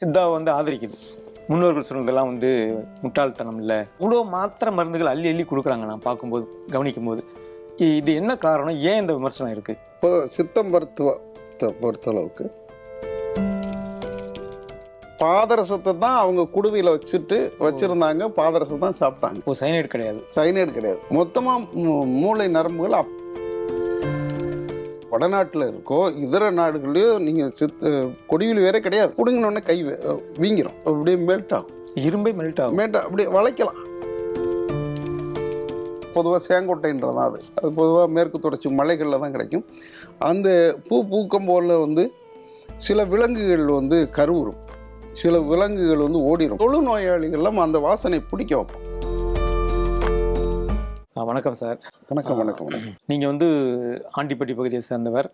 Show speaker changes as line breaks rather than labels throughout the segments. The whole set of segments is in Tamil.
சித்தாவை வந்து ஆதரிக்குது. முன்னோர்கள் சொன்னதெல்லாம் வந்து முட்டாள்தனம் இல்லை. இவ்வளோ மாத்திரை மருந்துகள் அள்ளி அள்ளி கொடுக்குறாங்க. நான் பார்க்கும்போது கவனிக்கும்போது இது என்ன காரணம்? ஏன் இந்த விமர்சனம் இருக்கு?
இப்போ சித்த மருத்துவத்தை பொறுத்தளவுக்கு பாதரசத்தை தான் அவங்க குடுவையில் வச்சிருந்தாங்க. பாதரசம் தான் சாப்பிட்டாங்க.
இப்போ சைனைடு கிடையாது.
சைனைடு கிடையாது. மொத்தமாக மூளை நரம்புகள் வடநாட்டில் இருக்கோ இதர நாடுகளையோ நீங்கள் கொடிவில் வேற கிடையாது. குடுங்கினோடனே கை வீங்கிரும், அப்படியே மெல்ட் ஆகும்.
இரும்பே மெல்ட் ஆகும்.
அப்படியே வளைக்கலாம். பொதுவாக சேங்கோட்டைன்றதான் அது பொதுவாக மேற்கு தொடர்ச்சி மலைகளில் தான் கிடைக்கும். அந்த பூக்கும் போல வந்து சில விலங்குகள் வந்து கருவுறும், சில விலங்குகள் வந்து ஓடிடும். தொழுநோயாளிகள்லாம் அந்த வாசனை பிடிக்க வைப்போம்.
வணக்கம் சார்.
வணக்கம் வணக்கம் வணக்கம்.
நீங்கள் வந்து ஆண்டிப்பட்டி பகுதியை சேர்ந்தவர்,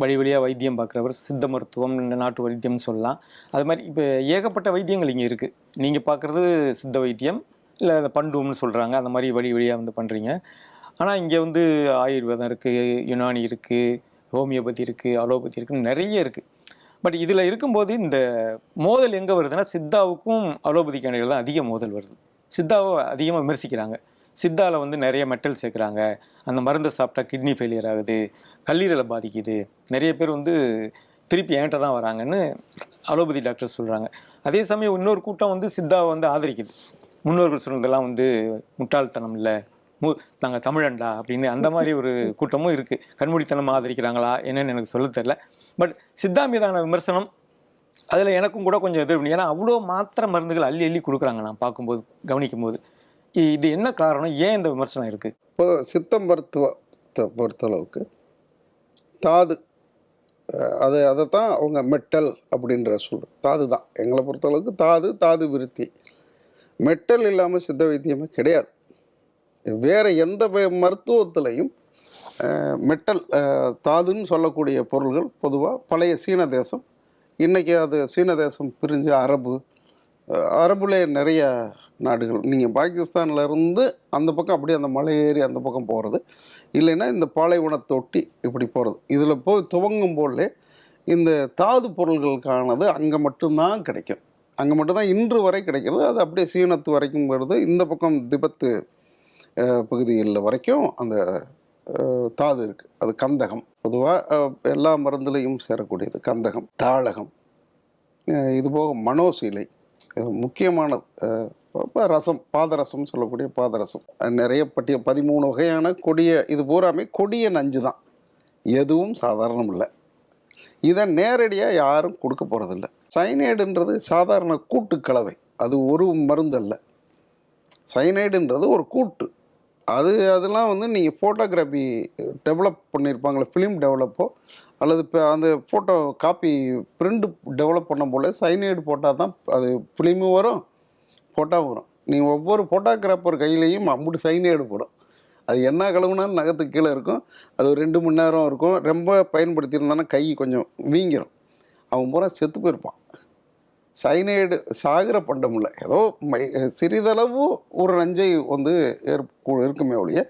வழி வழியாக வைத்தியம் பார்க்குறவர், சித்த மருத்துவம் நாட்டு வைத்தியம்னு சொல்லலாம். அது மாதிரி இப்போ ஏகப்பட்ட வைத்தியங்கள் இங்கே இருக்குது. நீங்கள் பார்க்குறது சித்த வைத்தியம், இல்லை அந்த பண்டும்னு சொல்கிறாங்க, அந்த மாதிரி வழி வழியாக வந்து பண்ணுறீங்க. ஆனால் இங்கே வந்து ஆயுர்வேதம் இருக்குது, யுனானி இருக்குது, ஹோமியோபதி இருக்குது, அலோபதி இருக்குன்னு நிறைய இருக்குது. பட் இதில் இருக்கும்போது இந்த மோதல் எங்கே வருதுன்னா, சித்தாவுக்கும் அலோபதிக்கு இடையில தான் அதிக மோதல் வருது. சித்தாவை அதிகமாக விமர்சிக்கிறாங்க. சித்தாவில் வந்து நிறைய மெட்டல் சேர்க்குறாங்க, அந்த மருந்தை சாப்பிட்டா கிட்னி ஃபெயிலியர் ஆகுது, கல்லீரலை பாதிக்குது, நிறைய பேர் வந்து திருப்பி என்கிட்ட தான் வராங்கன்னு அலோபதி டாக்டர் சொல்கிறாங்க. அதே சமயம் இன்னொரு கூட்டம் வந்து சித்தாவை வந்து ஆதரிக்குது. முன்னோர்கள் சொன்னதெல்லாம் வந்து முட்டாள்தனம் இல்லை, நாங்கள் தமிழண்டா அப்படின்னு அந்த மாதிரி ஒரு கூட்டமும் இருக்குது. கண்மூடித்தனமாக ஆதரிக்கிறாங்களா என்னன்னு எனக்கு சொல்ல தெரியல. பட் சித்தா மீதான விமர்சனம் அதில் எனக்கும் கூட கொஞ்சம் எதிர்ப்பு. ஏன்னா அவ்வளோ மாத்திரை மருந்துகள் அள்ளி அள்ளி கொடுக்குறாங்க. நான் பார்க்கும்போது கவனிக்கும்போது இது என்ன காரணம்? ஏன் இந்த விமர்சனம் இருக்குது?
இப்போ சித்த மருத்துவத்தை பொறுத்தளவுக்கு தாது அதைத்தான் அவங்க மெட்டல் அப்படின்ற தாது தான். எங்களை பொறுத்தளவுக்கு தாது விருத்தி. மெட்டல் இல்லாமல் சித்த வைத்தியமே கிடையாது. வேறு எந்த மருத்துவத்திலையும் மெட்டல் தாதுன்னு சொல்லக்கூடிய பொருள்கள் பொதுவாக பழைய சீன தேசம், இன்றைக்கி அது சீன தேசம் பிரிஞ்சு அரபுல நிறைய நாடுகள், நீங்கள் பாகிஸ்தான்லேருந்து அந்த பக்கம் அப்படியே அந்த மலை ஏறி அந்த பக்கம் போகிறது, இல்லைன்னா இந்த பாலைவனத்தை ஒட்டி இப்படி போகிறது. இதில் போய் துவங்கும் போலே இந்த தாது பொருள்களுக்கானது அங்கே மட்டும்தான் கிடைக்கும். அங்கே மட்டும்தான் இன்று வரை கிடைக்கிறது. அது அப்படியே சீனத்து வரைக்கும் வருது. இந்த பக்கம் திபெத்து பகுதிகளில் வரைக்கும் அந்த தாது இருக்குது. அது கந்தகம். பொதுவாக எல்லா மருந்துலையும் சேரக்கூடியது கந்தகம், தாளகம், இதுபோக மனோசீலை, முக்கியமானது ரசம், பாதரசம் சொல்லக்கூடிய பாதரசம். நிறைய 13 வகையான கொடிய, இது பூராமே கொடிய நஞ்சு தான், எதுவும் சாதாரணம் இல்லை. இதை நேரடியாக யாரும் கொடுக்க போகிறதில்ல. சைனைடுன்றது சாதாரண கூட்டு கலவை, அது ஒரு மருந்து அல்ல. சைனைடுன்றது ஒரு கூட்டு. அதெல்லாம் வந்து நீங்கள் ஃபோட்டோகிராஃபி டெவலப் பண்ணியிருப்பாங்களே, ஃபிலிம் டெவலப்போ அல்லது இப்போ அந்த ஃபோட்டோ காப்பி பிரிண்ட் டெவலப் பண்ண போல சைனைடு போட்டால் தான் அது ஃபிலிமும் வரும், ஃபோட்டோவும் வரும். நீங்கள் ஒவ்வொரு ஃபோட்டோகிராஃபர் கையிலையும் அம்புட்டு சைனைடு போடும். அது என்ன கழுவுனாலும் நகத்துக்கு கீழே இருக்கும். அது ஒரு 2 மணி நேரம் இருக்கும். ரொம்ப பயன்படுத்தியிருந்தானா கை கொஞ்சம் வீங்கிரும். அவன் பூரா செத்து போயிருப்பான். சைனைடு சாகிற பண்டம் இல்லை, ஏதோ சிறிதளவு ஒரு நஞ்சை வந்து இருக்குமே ஒழிய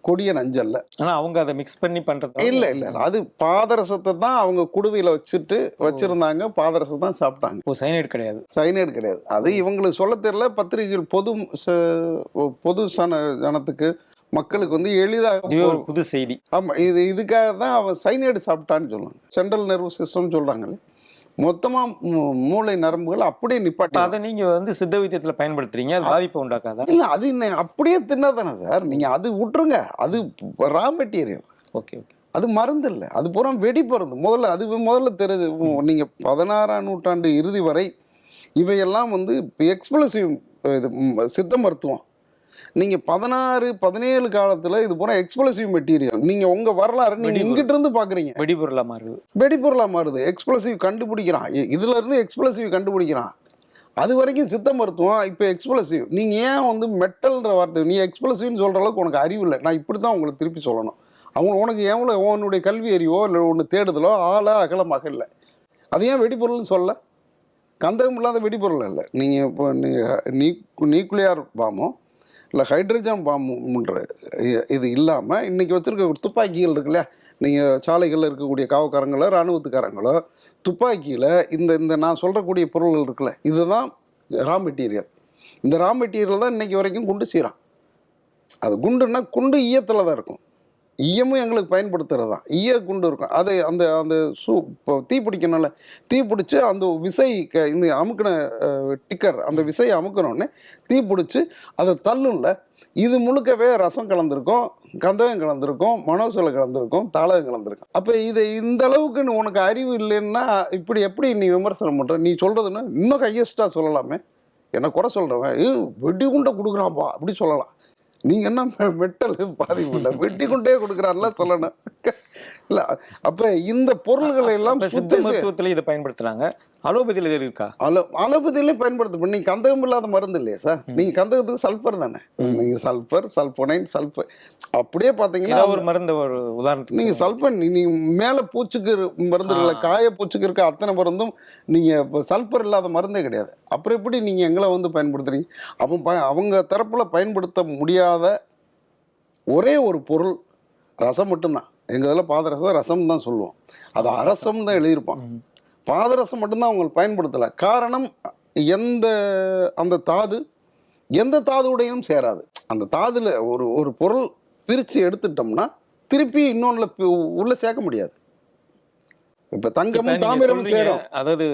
கொடிய நஞ்சல்ல.
ஆனால் அவங்க அதை மிக்ஸ் பண்ணி பண்ணுறது
இல்லை. அது பாதரசத்தை தான் அவங்க குடுவையில் வச்சிருந்தாங்க. பாதரசம் தான் சாப்பிட்டாங்க.
இப்போ சைனைடு கிடையாது.
அது இவங்களுக்கு சொல்ல தெரியல. பத்திரிகைகள் பொது ஜனத்துக்கு மக்களுக்கு வந்து எளிதாக
புது செய்தி.
ஆமாம், இதுக்காக தான் அவன் சைனைடு சாப்பிட்டான்னு சொல்லுவாங்க. சென்ட்ரல் நர்வஸ் சிஸ்டம் சொல்கிறாங்களே, மொத்தமாக மூளை நரம்புகள் அப்படியே நிப்பாட்டி.
அதை நீங்கள் வந்து சித்த வைத்தியத்தில் பயன்படுத்துறீங்க, அது பாதிப்பை உண்டாக்காதா?
இல்லை, அது அப்படியே தின்னாதானே சார். நீங்கள் அது விட்டுருங்க, அது ரா மெட்டீரியல்.
ஓகே,
அது மருந்து இல்லை, அது பூரா வெடி மருந்து. முதல்ல தெரியுது. நீங்கள் 16ஆம் நூற்றாண்டு இறுதி வரை இவையெல்லாம் வந்து எக்ஸ்ப்ளோசிவ் இது சித்த மருத்துவம். நீங்கள் 16, 17 காலத்தில் இது பூரா எக்ஸ்ப்ளோசிவ் மெட்டீரியல். நீங்கள் உங்கள் வரலாறு நீங்கள் இங்கிட்ட இருந்து பார்க்குறீங்க. வெடிபொருளாக மாறுது. எக்ஸ்ப்ளோசிவ் கண்டுபிடிக்கிறான், இதுலேருந்து எக்ஸ்ப்ளோசிவ் கண்டுபிடிக்கிறான். அது வரைக்கும் சித்த மருத்துவம், இப்போ எக்ஸ்ப்ளோசிவ். நீங்கள் ஏன் வந்து மெட்டல்ன்ற வார்த்தை, நீ எக்ஸ்ப்ளோசிவ்னு சொல்கிற அளவுக்கு உனக்கு அறிவு இல்லை. நான் இப்படி தான் உங்களுக்கு திருப்பி சொல்லணும். உனக்கு எவ்வளோ உன்னுடைய கல்வி அறிவோ இல்லை ஒன்று தேடுதலோ அகலமாக இல்லை. அது ஏன் வெடிபொருள்னு சொல்ல? கந்தகம் இல்லாத வெடிபொருள் இல்லை. நீங்கள் இப்போ நியூக்ளியர் பாம்போ இல்லை ஹைட்ரஜன் பாம்புன்ற இது இல்லாமல் இன்றைக்கி வச்சுருக்க ஒரு துப்பாக்கிகள் இருக்குல்ல, நீங்கள் சாலைகளில் இருக்கக்கூடிய காவல்காரங்களோ இராணுவத்துக்காரங்களோ துப்பாக்கியில் இந்த இந்த நான் சொல்கிறக்கூடிய பொருள்கள் இருக்குல்ல, இதுதான் ரா மெட்டீரியல். இந்த ரா மெட்டீரியல் தான் இன்னைக்கு வரைக்கும் குண்டு செய்கிறான். அது குண்டுன்னா குண்டு ஈயத்தில் தான் இருக்கும். ஈயமும் எங்களுக்கு பயன்படுத்துகிறது தான். ஈய குண்டு இருக்கும். அது அந்த அந்த இப்போ தீ பிடிக்கணும்ல, தீ பிடிச்சி அந்த விசை இந்த அமுக்கின டிக்கர் அந்த விசையை அமுக்கணுன்னே தீ பிடிச்சி அதை தள்ளும்ல. இது முழுக்கவே ரசம் கலந்துருக்கும், கந்தகம் கலந்துருக்கும், மனோசோலை கலந்துருக்கும், தாளகம் கலந்துருக்கும். அப்போ இதை இந்த அளவுக்கு உனக்கு அறிவு இல்லைன்னா இப்படி எப்படி நீ விமர்சனம் பண்ணுற? நீ சொல்கிறதுன்னு இன்னும் ஹையஸ்ட்டாக சொல்லலாமே. என்ன குறை சொல்கிறவன் வெடி குண்டை கொடுக்குறான்ப்பா அப்படி சொல்லலாம். நீங்கள் என்ன மெட்டல் பாதிப்பு இல்லை, வெட்டி கொண்டே கொடுக்குறாருல சொல்லணும் இல்லை. அப்போ இந்த பொருள்களை எல்லாம்
சித்த மருத்துவத்தில் இதை பயன்படுத்துகிறாங்க. அலோபதியில் இது இருக்கா?
அலோபதியிலே பயன்படுத்த நீங்கள் கந்தகம் இல்லாத மருந்து இல்லையா சார்? நீங்கள் கந்தகத்துக்கு சல்ஃபர் தானே, நீங்கள் சல்ஃபர், சல்ஃபோனைன், சல்ஃபர் அப்படியே பார்த்தீங்கன்னா
ஒரு மருந்து. ஒரு உதாரணத்துக்கு
நீங்கள் சல்ஃபர் நீங்கள் மேலே பூச்சிக்கு மருந்துகளை காய பூச்சிக்கு இருக்க அத்தனை மருந்தும் நீங்கள் இப்போ சல்ஃபர் இல்லாத மருந்தே கிடையாது. அப்புறம் எப்படி நீங்கள் எங்களை வந்து பயன்படுத்துறீங்க? அவங்க தரப்பில் பயன்படுத்த முடியாத ஒரே ஒரு பொருள் ரசம் மட்டும்தான். எங்கள் இதில் பாதரசம் ரசம் தான் சொல்லுவோம். அது அரசம் தான் எழுதியிருப்பான். பாதரசம் மட்டும்தான் அவங்க பயன்படுத்தலை. காரணம் அந்த தாது எந்த தாதுடையும் சேராது. அந்த தாதுல ஒரு பொருள் பிரித்து எடுத்துட்டோம்னா திருப்பி இன்னொன்றில் உள்ள சேர்க்க முடியாது. இப்போ தங்கமும் தாமிரமும் சேரும்.
அதாவது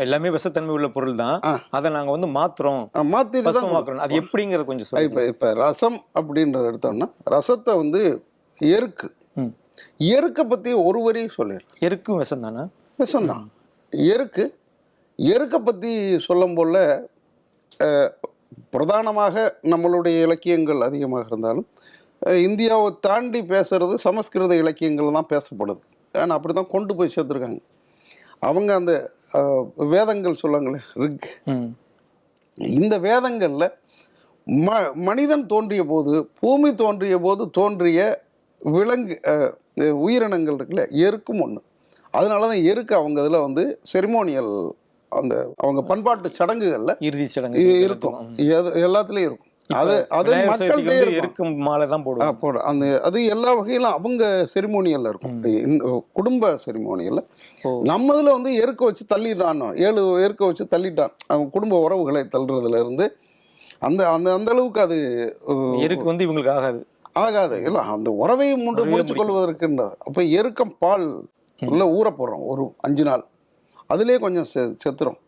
எல்லாமே விஷத்தன்மை உள்ள பொருள் தான். அதை நாங்கள் வந்து மாத்திட்டு தான். அது எப்படிங்கிறது கொஞ்சம் சொல்லுங்க.
இப்போ ரசம் அப்படின்றத எடுத்தோம்னா ரசத்தை வந்து எருக்கை பற்றி ஒரு வரி சொல்லிடுறேன்.
எருக்கும் விஷம் தானே?
விஷம்தான். எருக்கை பற்றி சொல்லும் போல பிரதானமாக நம்மளுடைய இலக்கியங்கள் அதிகமாக இருந்தாலும் இந்தியாவை தாண்டி பேசுறது சமஸ்கிருத இலக்கியங்கள் தான் பேசப்படுது. ஏன்னா அப்படி தான் கொண்டு போய் சேர்த்துருக்காங்க அவங்க. அந்த வேதங்கள் சொல்லுங்களே ரிக், இந்த வேதங்களில் மனிதன் தோன்றிய போது, பூமி தோன்றிய போது தோன்றிய விலங்கு உயிரினங்கள் இருக்குல்ல, எருக்கும் ஒன்று. அதனால தான் எருக்கு அவங்க இதில் வந்து செரிமோனியல் அந்த அவங்க பண்பாட்டு சடங்குகளில்
இறுதி சடங்கு
இருக்கும். எல்லாத்துலேயும் இருக்கும். அது மக்கள்கிட்ட
இருக்கும். மாலை தான்
போடும். அது எல்லா வகையிலும் அவங்க செரிமோனியல்ல இருக்கும். குடும்ப செரிமோனியல்ல நம்ம இதில் வந்து எருக்க வச்சு தள்ளிடுறான். 7 எருக்க வச்சு தள்ளிட்டான். அவங்க குடும்ப உறவுகளை தள்ளுறதுல இருந்து அந்த அந்த அந்த அளவுக்கு அது
எருக்கு வந்து இவங்களுக்கு ஆகாது இல்லை. அந்த உறவை
முடிச்சு கொள்வதற்குன்றது. அப்போ எருக்கம் பால் உள்ள ஊற போடுறோம் ஒரு 5 நாள், அதுலேயே கொஞ்சம் செத்துரும்.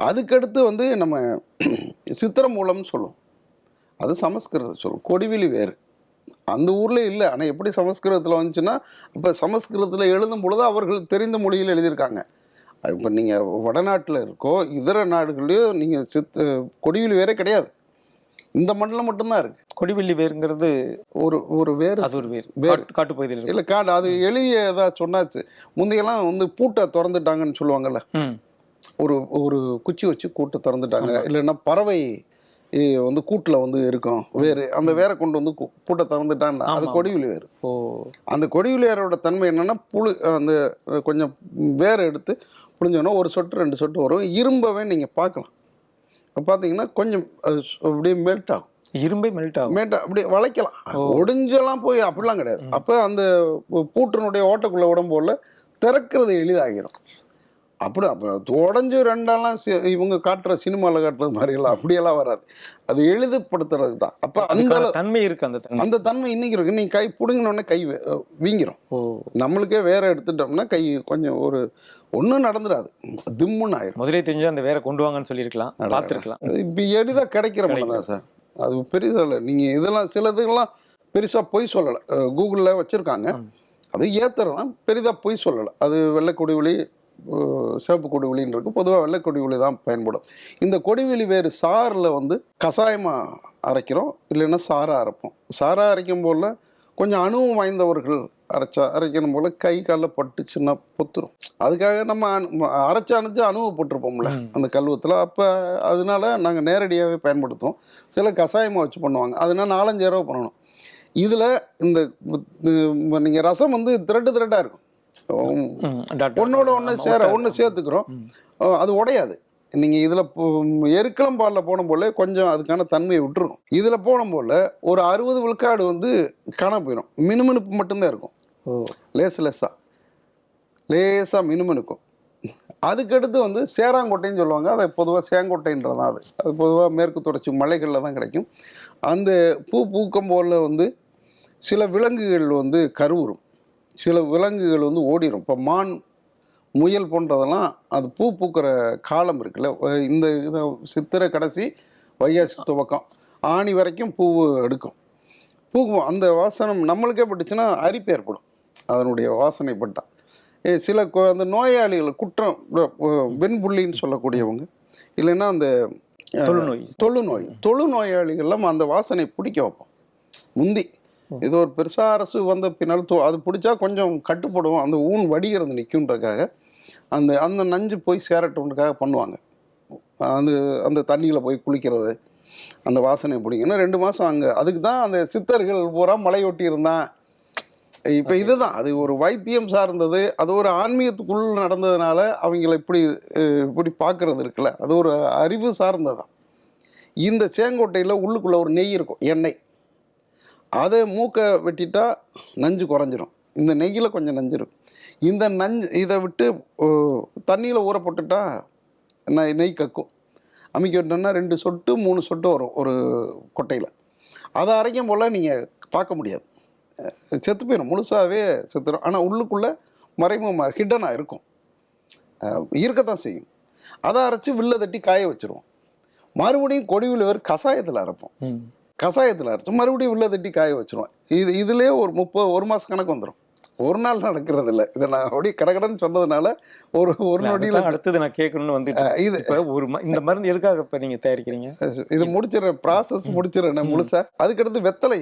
அதுக்கடுத்து வந்து நம்ம சித்திர மூலம்னு சொல்லுவோம். அது சமஸ்கிருதம் சொல்லுவோம். கொடிவிலி வேறு அந்த ஊரில் இல்லை. ஆனால் எப்படி சமஸ்கிருதத்தில் வந்துச்சுன்னா, இப்போ சமஸ்கிருதத்தில் எழுதும் பொழுது அவர்கள் தெரிந்த மொழியில் எழுதியிருக்காங்க. இப்போ நீங்கள் வடநாட்டில் இருக்கோ இதர நாடுகள்லையோ நீங்கள் கொடிவிலி வேறே கிடையாது. இந்த மண்டலம் மட்டும்தான் இருக்கு.
கொடிவெள்ளி வேருங்கிறது
ஒரு வேறு.
அது ஒரு வேறு காட்டுப்பகுதியில்
இல்லை, காடு. அது எளிய ஏதாவது சொன்னாச்சு. முந்தையெல்லாம் வந்து பூட்டை திறந்துட்டாங்கன்னு சொல்லுவாங்கல்ல, ஒரு குச்சி வச்சு கூட்டை திறந்துட்டாங்க. இல்லைன்னா பறவை வந்து கூட்டில் வந்து இருக்கும் வேறு, அந்த வேரை கொண்டு வந்து பூட்டை திறந்துட்டான்னா அது கொடிவிலி வேறு. அந்த கொடிவிலி வேரோட தன்மை என்னன்னா, அந்த கொஞ்சம் வேரை எடுத்து புளிஞ்சோன்னா 1 சொட்டு 2 சொட்டு வரும். இரும்பவே நீங்கள் பார்க்கலாம். பார்த்தீங்கன்னா கொஞ்சம் அப்படியே மெல்ட் ஆகும்.
இரும்பே மெல்ட்
அப்படியே வளைக்கலாம். ஒடிஞ்செல்லாம் போய் அப்படிலாம் கிடையாது. அப்போ அந்த பூட்டினுடைய ஓட்டக்குள்ள உடம்போல திறக்கிறது எளிதாகிடும். அப்புறம் உடஞ்சு ரெண்டாலாம் இவங்க காட்டுற சினிமாவில் காட்டுறது மாதிரியெல்லாம் அப்படியெல்லாம் வராது. அது எளிதுப்படுத்துறதுக்கு தான். அப்போ அந்த
தன்மை இருக்கு.
அந்த தன்மை இன்னைக்கு இருக்கு. நீ கை பிடுங்கினோடனே கை வீங்கிரும். நம்மளுக்கே வேற எடுத்துட்டோம்னா கை கொஞ்சம் ஒன்றும் நடந்துடாது, திம்முன்னு ஆயிடும்.
முதலே தெரிஞ்சு அந்த வேற கொண்டு வாங்கன்னு சொல்லியிருக்கலாம், பார்த்துருக்கலாம்.
இப்போ எளிதாக கிடைக்கிற மட்டும் தான் சார். அது பெருசாக இல்லை. நீங்கள் இதெல்லாம் சிலதுக்கெல்லாம் பெருசாக பொய் சொல்லலை. கூகுளில் வச்சுருக்காங்க. அது ஏற்றுறதான் பெரிதாக பொய் சொல்லலை. அது வெள்ளை கொடிவிலி, சிவப்பு கொடிவிலின்னு இருக்கும். பொதுவாக வெள்ளை கொடிவிலி தான் பயன்படும். இந்த கொடிவிலி வேறு சாரில் வந்து கஷாயமாக அரைக்கிறோம், இல்லைன்னா சாராக அரைப்போம். சாராக அரைக்கும் போல் கொஞ்சம் அனுபவம் வாய்ந்தவர்கள் அரைக்கணும் போல் கை காலில் பட்டுச்சுன்னா பொத்துரும். அதுக்காக நம்ம அரைச்சி அனுபவப்பட்டிருப்போம்ல அந்த கல்வத்தில். அப்போ அதனால நாங்கள் நேரடியாகவே பயன்படுத்துவோம். சில கஷாயமாக வச்சு பண்ணுவாங்க. அதனால் 4-5 தடவை பண்ணணும். இதில் இந்த நீங்கள் ரசம் வந்து த்ரெட்டாக இருக்கும். ஒன்னோட ஒன்று சேர்த்துக்கிறோம். அது உடையாது. நீங்கள் இதில் எருக்களம் பாலில் போன போல கொஞ்சம் அதுக்கான தன்மையை விட்டுருக்கும். இதில் போன போல் ஒரு 60 விழுக்காடு வந்து காண போயிடும். மினுமினுப்பு மட்டும்தான் இருக்கும். லேசாக மினுமினுக்கும். அதுக்கடுத்து வந்து சேராங்கொட்டைன்னு சொல்லுவாங்க. அதை பொதுவாக சேங்கொட்டைன்றதான் அது பொதுவாக மேற்கு தொடர்ச்சி மலைகளில் தான் கிடைக்கும். அந்த பூ பூக்கும் போல வந்து சில விலங்குகள் வந்து கருவுறும், சில விலங்குகள் வந்து ஓடிடும். இப்போ மான், முயல் போன்றதெல்லாம் அது பூ பூக்கிற காலம் இருக்குல்ல, இந்த இதை சித்திரை கடைசி வைகாசி துவக்கம் ஆணி வரைக்கும் பூ எடுக்கும். பூக்கும். அந்த வாசனம் நம்மளுக்கே பட்டுச்சுன்னா அரிப்பு ஏற்படும் அதனுடைய வாசனை பட்டால். சில அந்த நோயாளிகள் குற்றம் வெண்புள்ளின்னு சொல்லக்கூடியவங்க, இல்லைன்னா அந்த தொழுநோயாளிகள்லாம் அந்த வாசனை பிடிக்க வைப்போம். முந்தி இது ஒரு பெருசாக அரசு வந்த பின்னால் அது பிடிச்சா கொஞ்சம் கட்டுப்படுவோம், அந்த ஊன் வடிகிறது நிற்குன்றதுக்காக அந்த அந்த நஞ்சு போய் சேரட்டுன்றதுக்காக பண்ணுவாங்க. அந்த அந்த தண்ணியில் போய் குளிக்கிறது, அந்த வாசனை பிடிக்குன்னா 2 மாதம் அங்கே. அதுக்கு தான் அந்த சித்தர்கள் பூரா மலையொட்டி இருந்தான். இப்போ இதுதான் அது ஒரு வைத்தியம் சார்ந்தது, அது ஒரு ஆன்மீகத்துக்குள் நடந்ததுனால அவங்கள இப்படி பார்க்கறது இருக்குல்ல, அது ஒரு அறிவு சார்ந்ததான். இந்த சேங்கோட்டையில் உள்ளுக்குள்ளே ஒரு நெய் இருக்கும், எண்ணெய். அதை மூக்கை வெட்டிட்டா நஞ்சு குறைஞ்சிரும். இந்த நெய்யில் கொஞ்சம் நஞ்சு இருக்கும். இந்த நஞ்சு இதை விட்டு தண்ணியில் ஊற போட்டுட்டா நெய் கக்கும். அமைக்க விட்டோம்னா 2 சொட்டு 3 சொட்டு வரும் ஒரு கொட்டையில். அதை அரைக்கும் போல் நீங்கள் பார்க்க முடியாது, செத்து போயிடும், முழுசாகவே செத்துடும். ஆனால் உள்ளுக்குள்ளே மறைமுகமாக ஹிட்டனாக இருக்கும், இருக்கத்தான் செய்யும். அதை அரைச்சி வில்ல தட்டி காய வச்சுருவோம். மறுபடியும் கொடிவில் வேறு கஷாயத்தில் அரைப்போம். கஷாயத்தில் அரைச்சி மறுபடியும் வில்ல தட்டி காய வச்சுருவோம். இதுலேயே ஒரு 1 மாதம் கணக்கு வந்துடும். ஒரு நாள் நடக்கிறது இல்லை. இதை நான் அப்படியே கடகடன்னு சொன்னதுனால ஒரு நொடியில்
அடுத்தது நான் கேட்கணும்னு வந்து இது இந்த மருந்து எதுக்காக இப்போ நீங்கள் தயாரிக்கிறீங்க?
இது முடிச்சிடறேன், ப்ராசஸ் முடிச்சிடறேன் முழுசா. அதுக்கடுத்து வெத்தலை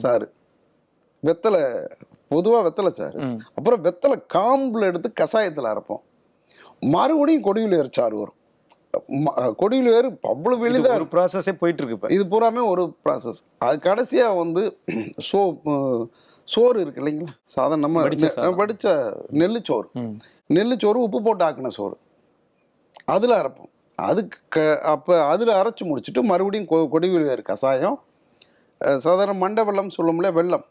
சாறு, வெத்தலை பொதுவாக வெத்தலை சாறு, அப்புறம் வெத்தலை காம்பில் எடுத்து கஷாயத்தில் அரைப்போம். மறுபடியும் கொடியில் வேறு சாறு வரும். கொடியில் வேறு அவ்வளோ எளிதாக
ஒரு ப்ராசஸே போயிட்டு இருக்கு. இப்போ
இது பூராமே ஒரு ப்ராசஸ். அது கடைசியாக வந்து சோறு இருக்கு இல்லைங்களா, சாதம் நம்ம வடித்த நெல்லுச்சோறு, நெல்லுச்சோறு உப்பு போட்டு ஆக்கின சோறு, அதில் அரைப்போம். அதுக்கு அப்போ அதில் அரைச்சி முடிச்சுட்டு மறுபடியும் கொடிவில் வேறு கஷாயம், சாதாரண மண்டை வெல்லம் சொல்லும்ல, வெல்லம்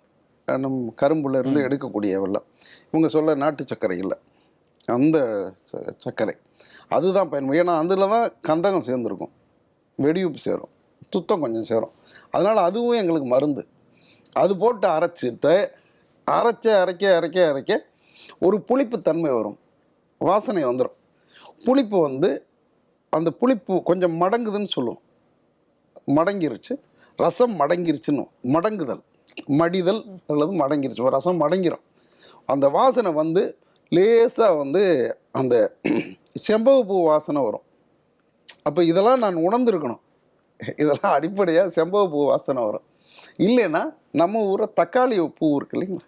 நம் கரும்புல இருந்து எடுக்கக்கூடிய வெல்லம், இவங்க சொல்ல நாட்டு சர்க்கரை இல்லை, அந்த சர்க்கரை அதுதான் பயன்படும். ஏன்னா அதில் தான் கந்தகம் சேர்ந்துருக்கும், வெடியுப்பு சேரும், துத்தம் கொஞ்சம் சேரும். அதனால் அதுவும் எங்களுக்கு மருந்து. அது போட்டு அரைச்சிட்டு அரைக்க ஒரு புளிப்பு தன்மை வரும், வாசனை வந்துடும். புளிப்பு வந்து அந்த புளிப்பு கொஞ்சம் மடங்குதுன்னு சொல்லுவோம், மடங்கிருச்சு, ரசம் மடங்கிருச்சுன்னு, மடங்குதல், மடிதல் அல்லது மடங்கிருச்சு, ஒரு ரசம் மடங்கிரும். அந்த வாசனை வந்து லேசாக வந்து அந்த செம்பகப்பூ வாசனை வரும். அப்போ இதெல்லாம் நான் உணர்ந்துருக்கணும், இதெல்லாம் அடிப்படையாக செம்பகப்பூ வாசனை வரும். இல்லைன்னா நம்ம ஊரில் தக்காளி பூ இருக்கு இல்லைங்களா,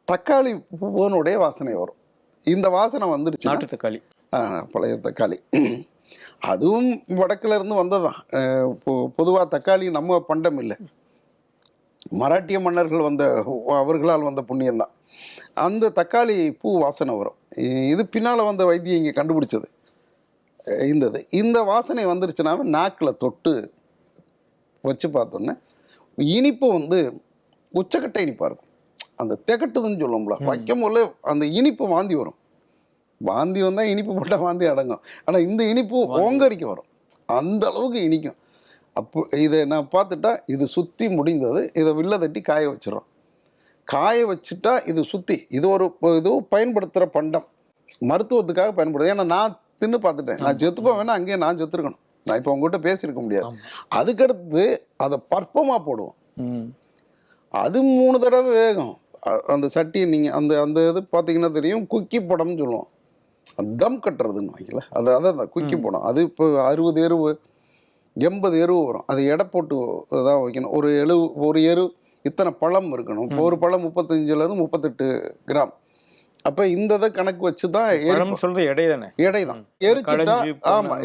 தக்காளி பூனுடைய வாசனை வரும். இந்த வாசனை வந்துருச்சு,
நாட்டு தக்காளி,
பழைய தக்காளி, அதுவும் வடக்குல இருந்து வந்ததான். பொதுவாக தக்காளி நம்ம பண்டம் இல்லை, மராட்டிய மன்னர்கள் அவர்களால் வந்த புண்ணியம்தான். அந்த தக்காளி பூ வாசனை வரும். இது பின்னால் வந்த வைத்தியம் இங்கே கண்டுபிடிச்சது. இந்த வாசனை வந்துருச்சுன்னா நாக்கில் தொட்டு வச்சு பார்த்தோன்னே இனிப்பு வந்து உச்சக்கட்டை இனிப்பாக இருக்கும். அந்த திகட்டுதுன்னு சொல்லுவோம்ல, வைக்கும் போல அந்த இனிப்பு வாந்தி வரும். வாந்தி வந்தால் இனிப்பு போட்டால் வாந்தி அடங்கும். ஆனால் இந்த இனிப்பு ஓங்கரிக்க வரும், அந்த அளவுக்கு இனிக்கும். அப்போ இதை நான் பார்த்துட்டா இது சுற்றி முடிந்தது. இதை வில்ல தட்டி காய வச்சிடறோம். காய வச்சுட்டா இது சுற்றி இது பயன்படுத்துகிற பண்டம், மருத்துவத்துக்காக பயன்படுது. ஏன்னா நான் தின்னு பார்த்துட்டேன், நான் செத்துப்போம், வேணா அங்கேயே நான் செத்துருக்கணும், நான் இப்போ உங்ககிட்ட பேசியிருக்க முடியாது. அதுக்கடுத்து அதை பற்பமாக போடுவோம். அது 3 தடவை வேகும் அந்த சட்டியை. நீங்கள் அந்த இது பார்த்தீங்கன்னா தெரியும், குக்கி படம்னு சொல்லுவோம், தம் கட்டுறதுன்னு வைக்கல, அதான் குக்கி படம். அது இப்போ 60 எருவு 80 எருவு வரும். அது எடை போட்டு தான் வைக்கணும். ஒரு எரு இத்தனை பழம் இருக்கணும். இப்போ ஒரு பழம் 35லேருந்து 38 கிராம். அப்போ இந்த இதை கணக்கு வச்சு தான்
சொல்றது எடை தானே,
எடை தான் எரிச்சுட்டா. ஆமாம்,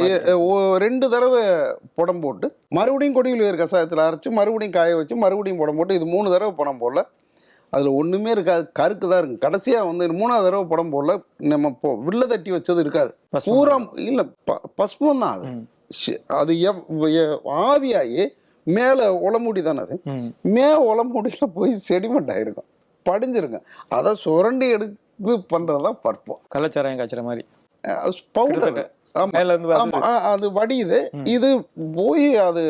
2 தடவை புடம் போட்டு மறுபடியும் கொடியில் வேறு கஷாயத்தில் அரைச்சி மறுபடியும் காய வச்சு மறுபடியும் புடம் போட்டு இது 3 தடவை புடம் போடல. அதில் ஒன்றுமே இருக்காது, கருக்கு தான் இருக்கும். கடைசியாக வந்து 3ஆவது தடவை புடம் போடல, நம்ம வில்ல தட்டி வச்சது இருக்காது, பூரா இல்லை பஸ்மம் தான். அது ஆவியாகி மேலே உளமுடி தானே, அது உளமுடியில் போய் செடிமெண்ட் ஆகிருக்கும். படிஞ்சிருங்க. அதை சுரண்டி எடுத்து பண்ணுறதான் பருப்பம்.
கள்ளச்சாராயம் காய்ச்சற மாதிரி
பவுடர்.
கிட்டத்தட்ட.
ஆமாம்
மேல இருந்து வருது.
ஆமாம் அது வடியுது. இது போய் அது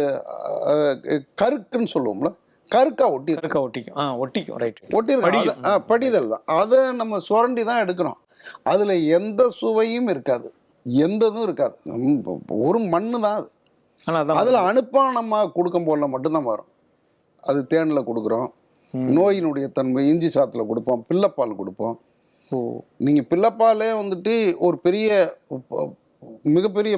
கருக்குன்னு சொல்லுவோம்ல, கருக்கா ஒட்டி
கருக்கா ஒட்டிக்கும். ஒட்டிக்கும், ரைட்.
ஒட்டிருக்கோம். படிதல் தான். அதை நம்ம சுரண்டி தான் எடுக்கிறோம். அதில் எந்த சுவையும் இருக்காது, எந்த இதுவும் இருக்காது. ஒரு மண்ணு தான் அது.
ஆனா அதான்
அதில் அனுப்பா நம்ம கொடுக்கும் போல மட்டும்தான் வரும். அது தேனில் கொடுக்குறோம், நோயினுடைய தன்மை இஞ்சி சாத்தில் கொடுப்போம், பிள்ளைப்பால் கொடுப்போம்.
ஓ,
நீங்கள் பிள்ளைப்பாலே வந்துட்டு ஒரு பெரிய மிகப்பெரிய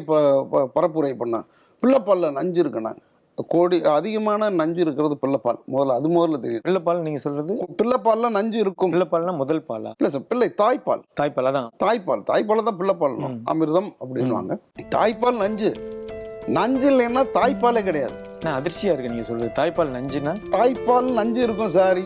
பரப்புரை பண்ணால் பிள்ளைப்பாலில் நஞ்சு இருக்கு. நாங்கள் கோடி அதிகமான நஞ்சு இருக்கிறது பிள்ளைப்பால். முதல்ல தெரியும்.
பிள்ளைப்பால் நீங்க சொல்றது?
பிள்ளைப்பால்ல நஞ்சு இருக்கும்.
பிள்ளைப்பால்னா முதல் பாலா?
இல்லை சார், தாய்ப்பால்.
தாய்ப்பால். அதான்
தாய்ப்பால் தான் பிள்ளைப்பால், அமிர்தம் அப்படின்வாங்க. தாய்ப்பால் நஞ்சு இல்லைன்னா தாய்ப்பாலே கிடையாது.
அதிர்ச்சியா இருக்கு நீங்க சொல்றது. தாய்ப்பால் நஞ்சுன்னா?
தாய்ப்பால் நஞ்சு இருக்கும் சார்.